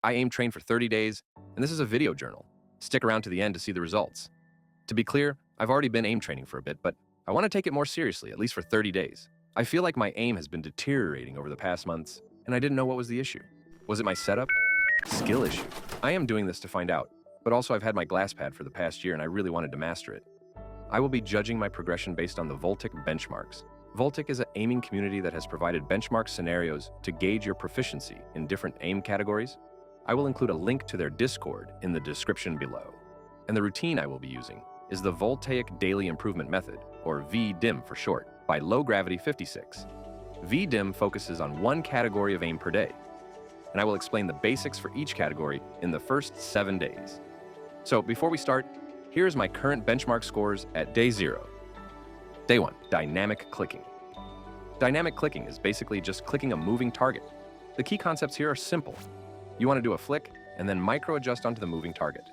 I aim trained for 30 days, and this is a video journal. Stick around to the end to see the results. To be clear, I've already been aim training for a bit, but I want to take it more seriously, at least for 30 days. I feel like my aim has been deteriorating over the past months, and I didn't know what was the issue. Was it my setup? Skill issue? I am doing this to find out, but also I've had my glass pad for the past year and I really wanted to master it. I will be judging my progression based on the Voltic benchmarks. Voltic is an aiming community that has provided benchmark scenarios to gauge your proficiency in different aim categories. I will include a link to their Discord in the description below. And the routine I will be using is the Voltaic Daily Improvement Method, or VDIM for short, by Low Gravity 56. VDIM focuses on one category of aim per day, and I will explain the basics for each category in the first 7 days. So before we start, here's my current benchmark scores at day 0. Day 1, dynamic clicking. Dynamic clicking is basically just clicking a moving target. The key concepts here are simple. You want to do a flick and then micro adjust onto the moving target.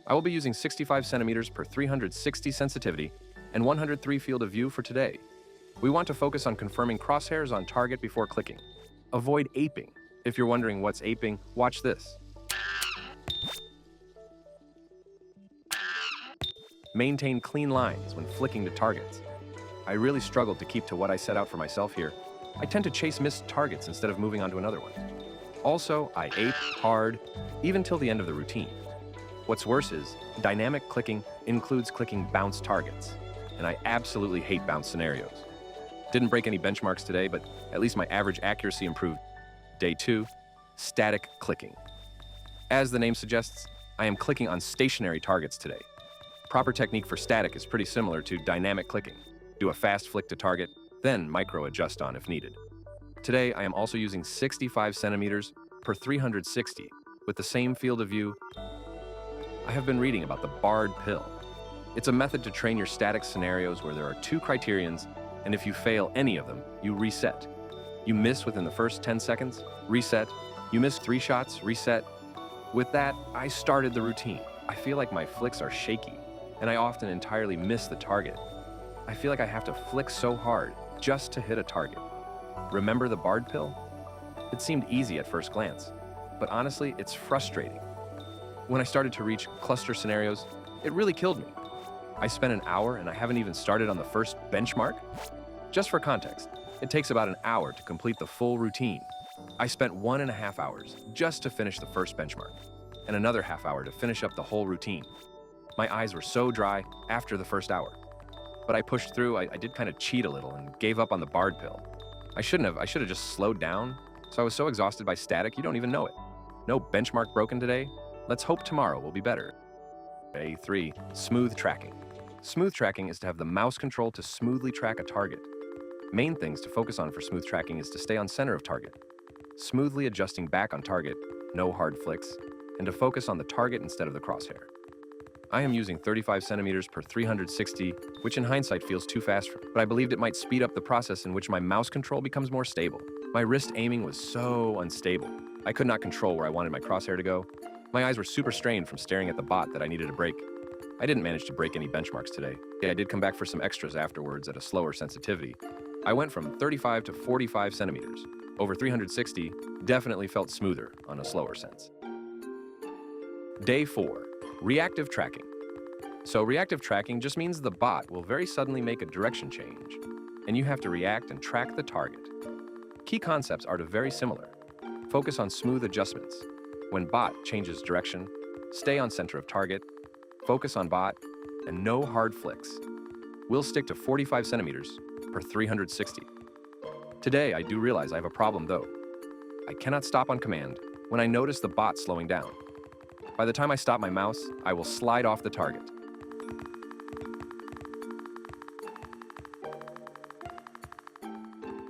I will be using 65 centimeters per 360 sensitivity and 103 field of view for today. We want to focus on confirming crosshairs on target before clicking. Avoid aping. If you're wondering what's aping, watch this. Maintain clean lines when flicking to targets. I really struggled to keep to what I set out for myself here. I tend to chase missed targets instead of moving on to another one. Also, I ape hard, even till the end of the routine. What's worse is, dynamic clicking includes clicking bounce targets, and I absolutely hate bounce scenarios. Didn't break any benchmarks today, but at least my average accuracy improved. Day 2, static clicking. As the name suggests, I am clicking on stationary targets today. Proper technique for static is pretty similar to dynamic clicking. Do a fast flick to target, then micro adjust on if needed. Today, I am also using 65 centimeters per 360 with the same field of view. I have been reading about the BARD pill. It's a method to train your static scenarios where there are 2 criterions, and if you fail any of them, you reset. You miss within the first 10 seconds, reset. You miss 3 shots, reset. With that, I started the routine. I feel like my flicks are shaky, and I often entirely miss the target. I feel like I have to flick so hard just to hit a target. Remember the BARD pill? It seemed easy at first glance, but honestly, it's frustrating. When I started to reach cluster scenarios, it really killed me. I spent an hour and I haven't even started on the first benchmark. Just for context, it takes about an hour to complete the full routine. I spent 1.5 hours just to finish the first benchmark, and another half hour to finish up the whole routine. My eyes were so dry after the first hour. But I pushed through. I did kind of cheat a little and gave up on the BARD pill. I should have just slowed down, so I was so exhausted by static you don't even know it. No benchmark broken today. Let's hope tomorrow will be better. Day 3, smooth tracking. Smooth tracking is to have the mouse control to smoothly track a target. Main things to focus on for smooth tracking is to stay on center of target, smoothly adjusting back on target, no hard flicks, and to focus on the target instead of the crosshair. I am using 35 centimeters per 360, which in hindsight feels too fast, but I believed it might speed up the process in which my mouse control becomes more stable. My wrist aiming was so unstable. I could not control where I wanted my crosshair to go. My eyes were super strained from staring at the bot that I needed a break. I didn't manage to break any benchmarks today. I did come back for some extras afterwards at a slower sensitivity. I went from 35 to 45 centimeters. Over 360 definitely felt smoother on a slower sense. Day 4, reactive tracking. So reactive tracking just means the bot will very suddenly make a direction change, and you have to react and track the target. Key concepts are very similar. Focus on smooth adjustments. When bot changes direction, stay on center of target, focus on bot, and no hard flicks. We'll stick to 45 centimeters per 360. Today, I do realize I have a problem though. I cannot stop on command when I notice the bot slowing down. By the time I stop my mouse, I will slide off the target.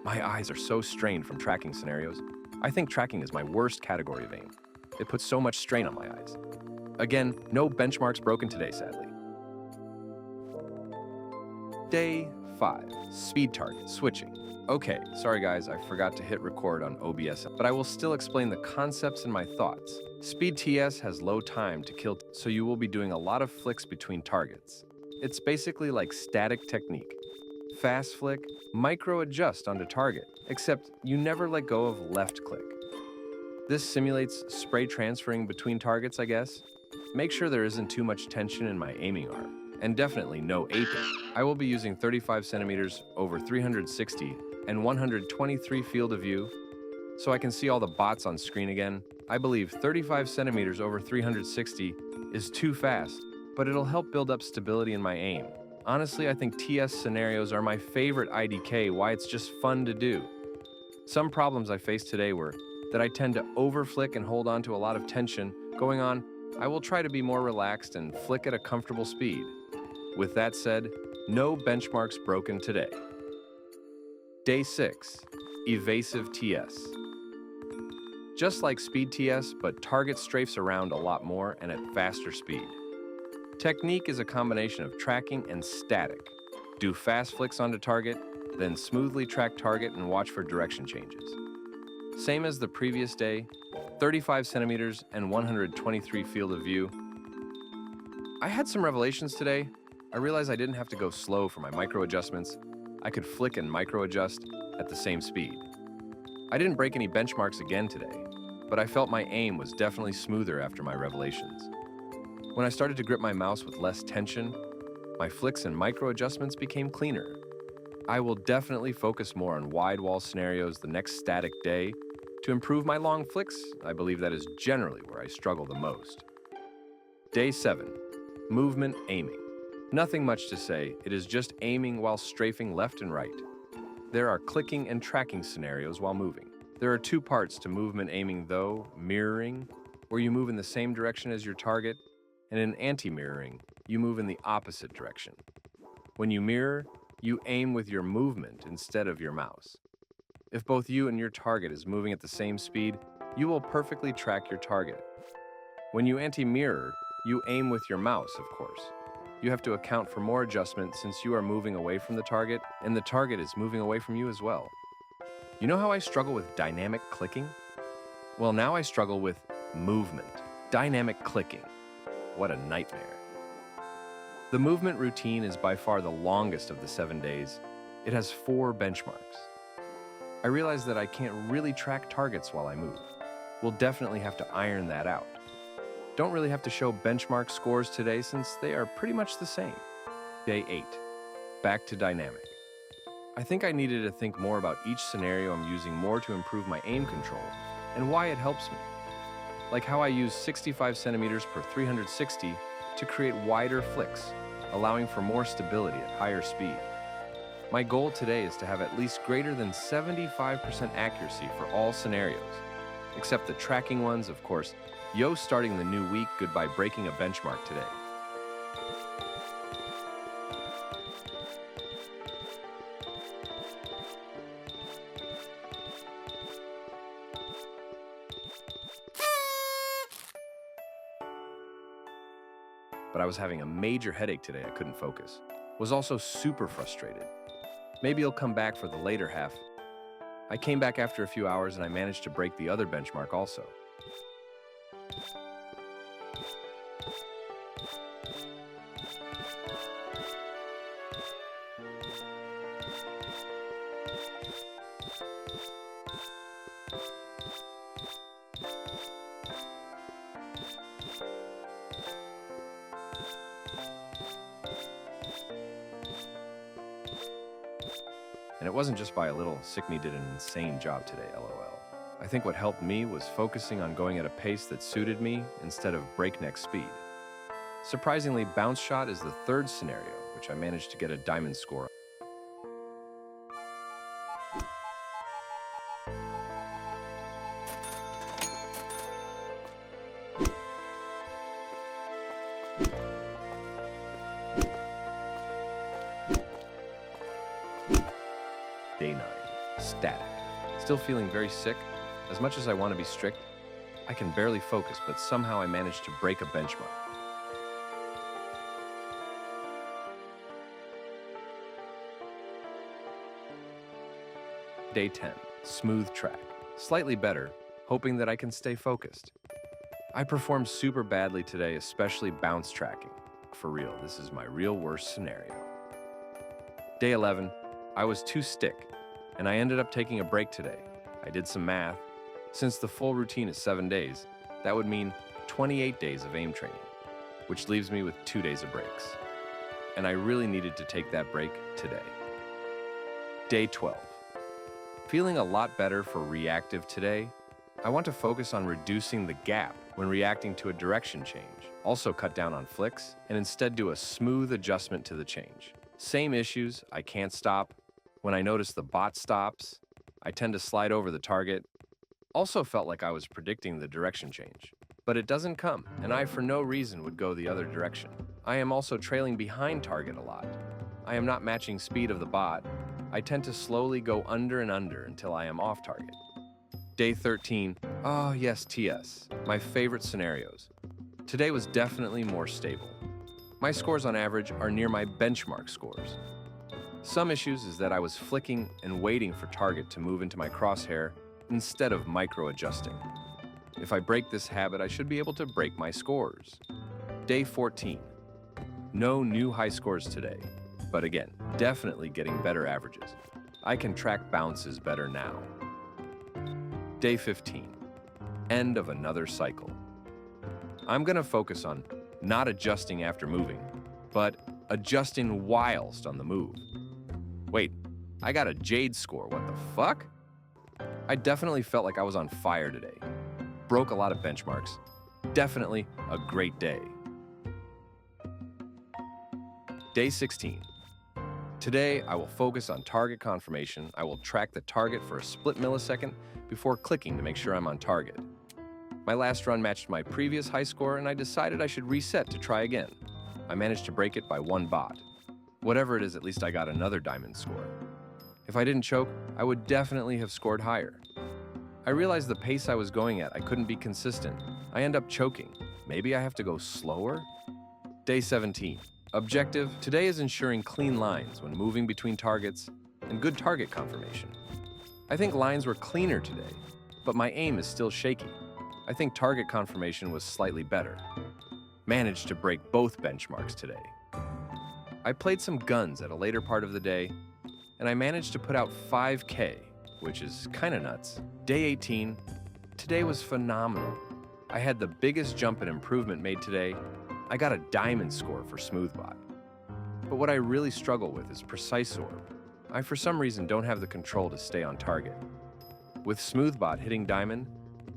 My eyes are so strained from tracking scenarios. I think tracking is my worst category of aim. It puts so much strain on my eyes. Again, no benchmarks broken today, sadly. Day 5, speed target switching. Okay, sorry guys, I forgot to hit record on OBS, but I will still explain the concepts and my thoughts. Speed TS has low time to kill, so you will be doing a lot of flicks between targets. It's basically like static technique. Fast flick, micro adjust onto target, except you never let go of left click. This simulates spray transferring between targets, I guess. Make sure there isn't too much tension in my aiming arm, and definitely no aping. I will be using 35 centimeters over 360 and 123 field of view, so I can see all the bots on screen again. I believe 35 centimeters over 360 is too fast, but it'll help build up stability in my aim. Honestly, I think TS scenarios are my favorite IDK, why it's just fun to do. Some problems I faced today were that I tend to overflick and hold on to a lot of tension going on. I will try to be more relaxed and flick at a comfortable speed. With that said, no benchmarks broken today. Day 6, Evasive TS. Just like Speed TS, but target strafes around a lot more and at faster speed. Technique is a combination of tracking and static. Do fast flicks onto target, then smoothly track target and watch for direction changes. Same as the previous day, 35 centimeters and 123 field of view. I had some revelations today. I realized I didn't have to go slow for my micro adjustments. I could flick and micro adjust at the same speed. I didn't break any benchmarks again today, but I felt my aim was definitely smoother after my revelations. When I started to grip my mouse with less tension, my flicks and micro adjustments became cleaner. I will definitely focus more on wide wall scenarios the next static day to improve my long flicks. I believe that is generally where I struggle the most. Day 7, movement aiming. Nothing much to say, it is just aiming while strafing left and right. There are clicking and tracking scenarios while moving. There are two parts to movement aiming though: mirroring, where you move in the same direction as your target, and in anti-mirroring, you move in the opposite direction. When you mirror, you aim with your movement instead of your mouse. If both you and your target is moving at the same speed, you will perfectly track your target. When you anti-mirror, you aim with your mouse, of course. You have to account for more adjustment since you are moving away from the target, and the target is moving away from you as well. You know how I struggle with dynamic clicking? Well, now I struggle with movement, dynamic clicking. What a nightmare. The movement routine is by far the longest of the 7 days. It has 4 benchmarks. I realize that I can't really track targets while I move. We'll definitely have to iron that out. Don't really have to show benchmark scores today since they are pretty much the same. Day 8, back to dynamic. I think I needed to think more about each scenario I'm using more to improve my aim control and why it helps me. Like how I use 65 centimeters per 360 to create wider flicks, allowing for more stability at higher speed. My goal today is to have at least greater than 75% accuracy for all scenarios, except the tracking ones, of course. Yo, starting the new week, goodbye breaking a benchmark today. But I was having a major headache today. I couldn't focus. Was also super frustrated. Maybe I'll come back for the later half. I came back after a few hours and I managed to break the other benchmark also. And it wasn't just by a little. Sickme did an insane job today, LOL. I think what helped me was focusing on going at a pace that suited me instead of breakneck speed. Surprisingly, bounce shot is the 3rd scenario, which I managed to get a diamond score. Day 9, static. Still feeling very sick. As much as I want to be strict, I can barely focus, but somehow I managed to break a benchmark. Day 10, smooth track. Slightly better, hoping that I can stay focused. I performed super badly today, especially bounce tracking. For real, this is my real worst scenario. Day 11, I was too stick, and I ended up taking a break today. I did some math. Since the full routine is 7 days, that would mean 28 days of aim training, which leaves me with 2 days of breaks. And I really needed to take that break today. Day 12. Feeling a lot better for reactive today, I want to focus on reducing the gap when reacting to a direction change, also cut down on flicks, and instead do a smooth adjustment to the change. Same issues, I can't stop. When I notice the bot stops, I tend to slide over the target. Also felt like I was predicting the direction change. But it doesn't come, and I for no reason would go the other direction. I am also trailing behind target a lot. I am not matching speed of the bot. I tend to slowly go under and under until I am off target. Day 13, oh yes, TS, my favorite scenarios. Today was definitely more stable. My scores on average are near my benchmark scores. Some issues is that I was flicking and waiting for target to move into my crosshair instead of micro-adjusting. If I break this habit, I should be able to break my scores. Day 14, no new high scores today, but again, definitely getting better averages. I can track bounces better now. Day 15, end of another cycle. I'm gonna focus on not adjusting after moving, but adjusting whilst on the move. Wait, I got a Jade score, what the fuck? I definitely felt like I was on fire today. Broke a lot of benchmarks. Definitely a great day. Day 16. Today, I will focus on target confirmation. I will track the target for a split millisecond before clicking to make sure I'm on target. My last run matched my previous high score, and I decided I should reset to try again. I managed to break it by 1 bot. Whatever it is, at least I got another diamond score. If I didn't choke, I would definitely have scored higher. I realized the pace I was going at, I couldn't be consistent. I end up choking. Maybe I have to go slower? Day 17. Objective, today is ensuring clean lines when moving between targets and good target confirmation. I think lines were cleaner today, but my aim is still shaky. I think target confirmation was slightly better. Managed to break both benchmarks today. I played some guns at a later part of the day, and I managed to put out 5K, which is kinda nuts. Day 18, today was phenomenal. I had the biggest jump and improvement made today. I got a diamond score for Smoothbot. But what I really struggle with is Precise Orb. I for some reason don't have the control to stay on target. With Smoothbot hitting diamond,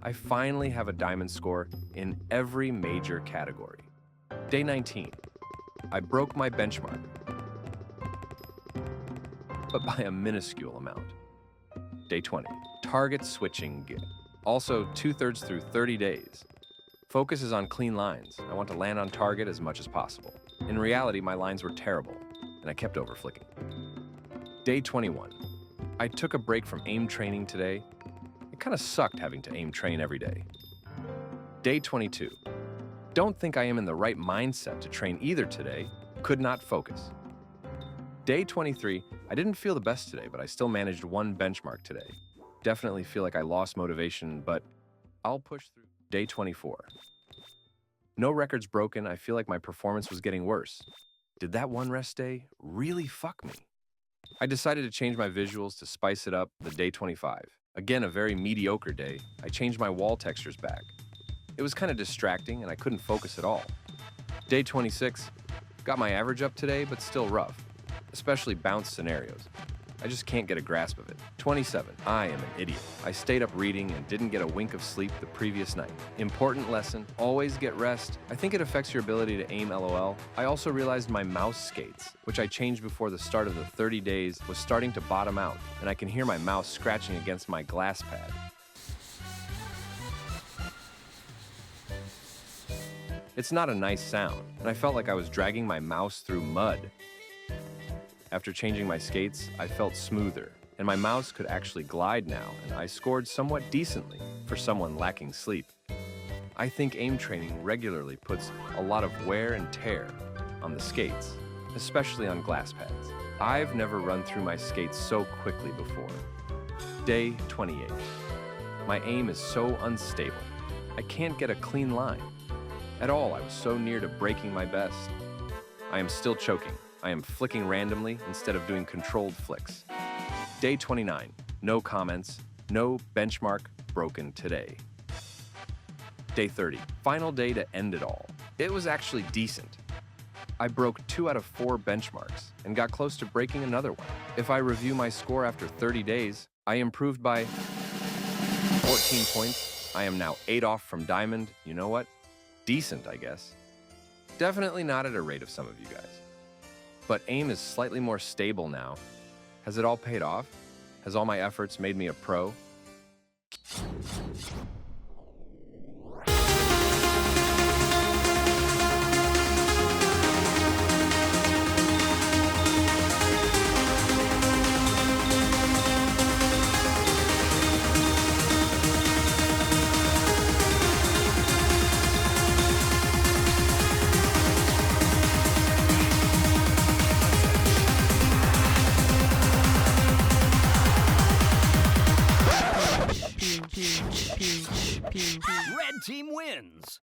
I finally have a diamond score in every major category. Day 19, I broke my benchmark, but by a minuscule amount. Day 20, target switching gig. Also 2/3 through 30 days. Focus is on clean lines. I want to land on target as much as possible. In reality, my lines were terrible, and I kept overflicking. Day 21, I took a break from aim training today. It kind of sucked having to aim train every day. Day 22, don't think I am in the right mindset to train either today. Could not focus. Day 23, I didn't feel the best today, but I still managed 1 benchmark today. Definitely feel like I lost motivation, but I'll push through. Day 24. No records broken, I feel like my performance was getting worse. Did that 1 rest day really fuck me? I decided to change my visuals to spice it up the day 25. Again, a very mediocre day. I changed my wall textures back. It was kind of distracting and I couldn't focus at all. Day 26. Got my average up today, but still rough, especially bounce scenarios. I just can't get a grasp of it. 27. I am an idiot. I stayed up reading and didn't get a wink of sleep the previous night. Important lesson, always get rest. I think it affects your ability to aim LOL. I also realized my mouse skates, which I changed before the start of the 30 days, was starting to bottom out, and I can hear my mouse scratching against my glass pad. It's not a nice sound, and I felt like I was dragging my mouse through mud. After changing my skates, I felt smoother, and my mouse could actually glide now, and I scored somewhat decently for someone lacking sleep. I think aim training regularly puts a lot of wear and tear on the skates, especially on glass pads. I've never run through my skates so quickly before. Day 28. My aim is so unstable. I can't get a clean line. At all, I was so near to breaking my best. I am still choking. I am flicking randomly instead of doing controlled flicks. Day 29, no comments, no benchmark, broken today. Day 30, final day to end it all. It was actually decent. I broke 2 out of 4 benchmarks and got close to breaking another one. If I review my score after 30 days, I improved by 14 points. I am now 8 off from diamond. You know what? Decent, I guess. Definitely not at a rate of some of you guys. But AIM is slightly more stable now. Has it all paid off? Has all my efforts made me a pro? Red team wins!